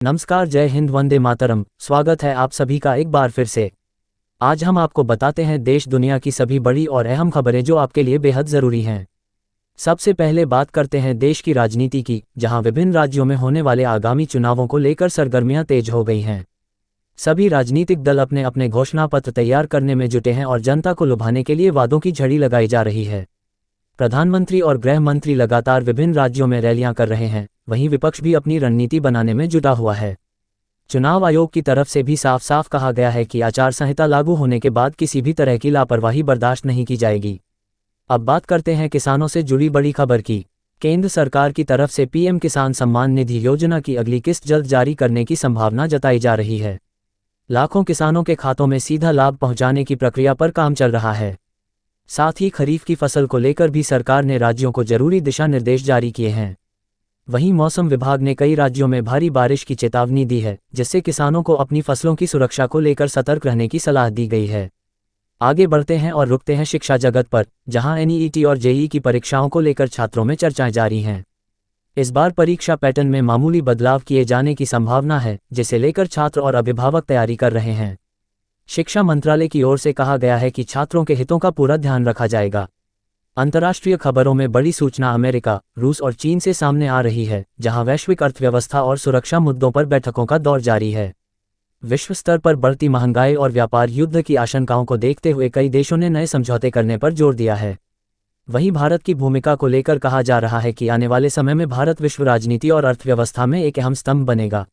नमस्कार, जय हिंद, वंदे मातरम। स्वागत है आप सभी का एक बार फिर से। आज हम आपको बताते हैं देश दुनिया की सभी बड़ी और अहम खबरें जो आपके लिए बेहद ज़रूरी हैं। सबसे पहले बात करते हैं देश की राजनीति की, जहां विभिन्न राज्यों में होने वाले आगामी चुनावों को लेकर सरगर्मियां तेज हो गई हैं। सभी राजनीतिक दल अपने अपने घोषणा पत्र तैयार करने में जुटे हैं और जनता को लुभाने के लिए वादों की झड़ी लगाई जा रही है। प्रधानमंत्री और गृह मंत्री लगातार विभिन्न राज्यों में रैलियां कर रहे हैं, वहीं विपक्ष भी अपनी रणनीति बनाने में जुटा हुआ है। चुनाव आयोग की तरफ से भी साफ साफ कहा गया है कि आचार संहिता लागू होने के बाद किसी भी तरह की लापरवाही बर्दाश्त नहीं की जाएगी। अब बात करते हैं किसानों से जुड़ी बड़ी खबर की। केंद्र सरकार की तरफ से पीएम किसान सम्मान निधि योजना की अगली किस्त जल्द जारी करने की संभावना जताई जा रही है। लाखों किसानों के खातों में सीधा लाभ पहुंचाने की प्रक्रिया पर काम चल रहा है। साथ ही खरीफ की फसल को लेकर भी सरकार ने राज्यों को जरूरी दिशा निर्देश जारी किए हैं। वहीं मौसम विभाग ने कई राज्यों में भारी बारिश की चेतावनी दी है, जिससे किसानों को अपनी फसलों की सुरक्षा को लेकर सतर्क रहने की सलाह दी गई है। आगे बढ़ते हैं और रुकते हैं शिक्षा जगत पर, जहां एनईईटी और जेईई की परीक्षाओं को लेकर छात्रों में चर्चाएं जारी हैं। इस बार परीक्षा पैटर्न में मामूली बदलाव किए जाने की संभावना है, जिसे लेकर छात्र और अभिभावक तैयारी कर रहे हैं। शिक्षा मंत्रालय की ओर से कहा गया है कि छात्रों के हितों का पूरा ध्यान रखा जाएगा। अंतर्राष्ट्रीय खबरों में बड़ी सूचना अमेरिका, रूस और चीन से सामने आ रही है, जहां वैश्विक अर्थव्यवस्था और सुरक्षा मुद्दों पर बैठकों का दौर जारी है। विश्व स्तर पर बढ़ती महंगाई और व्यापार युद्ध की आशंकाओं को देखते हुए कई देशों ने नए समझौते करने पर जोर दिया है। वहीं भारत की भूमिका को लेकर कहा जा रहा है कि आने वाले समय में भारत विश्व राजनीति और अर्थव्यवस्था में एक अहम स्तंभ बनेगा।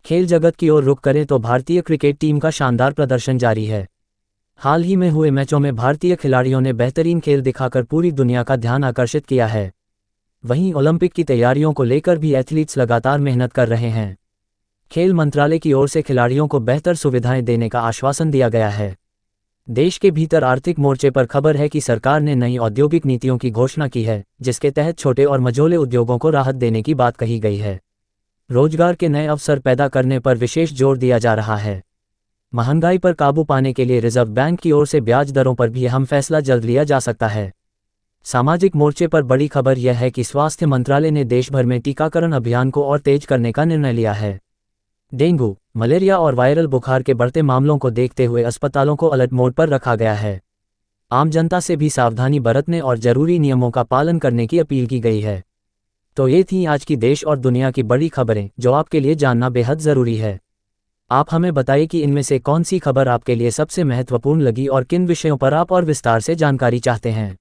खेल जगत की ओर रुख करें तो भारतीय क्रिकेट टीम का शानदार प्रदर्शन जारी है। हाल ही में हुए मैचों में भारतीय खिलाड़ियों ने बेहतरीन खेल दिखाकर पूरी दुनिया का ध्यान आकर्षित किया है। वहीं ओलंपिक की तैयारियों को लेकर भी एथलीट्स लगातार मेहनत कर रहे हैं। खेल मंत्रालय की ओर से खिलाड़ियों को बेहतर सुविधाएं देने का आश्वासन दिया गया है। देश के भीतर आर्थिक मोर्चे पर खबर है कि सरकार ने नई औद्योगिक नीतियों की घोषणा की है, जिसके तहत छोटे और मझोले उद्योगों को राहत देने की बात कही गई है। रोजगार के नए अवसर पैदा करने पर विशेष जोर दिया जा रहा है। महंगाई पर काबू पाने के लिए रिजर्व बैंक की ओर से ब्याज दरों पर भी अहम फैसला जल्द लिया जा सकता है। सामाजिक मोर्चे पर बड़ी खबर यह है कि स्वास्थ्य मंत्रालय ने देश भर में टीकाकरण अभियान को और तेज करने का निर्णय लिया है। डेंगू, मलेरिया और वायरल बुखार के बढ़ते मामलों को देखते हुए अस्पतालों को अलर्ट मोड पर रखा गया है। आम जनता से भी सावधानी बरतने और जरूरी नियमों का पालन करने की अपील की गई है। तो ये थी आज की देश और दुनिया की बड़ी खबरें, जो आपके लिए जानना बेहद ज़रूरी है। आप हमें बताइए कि इनमें से कौन सी खबर आपके लिए सबसे महत्वपूर्ण लगी और किन विषयों पर आप और विस्तार से जानकारी चाहते हैं।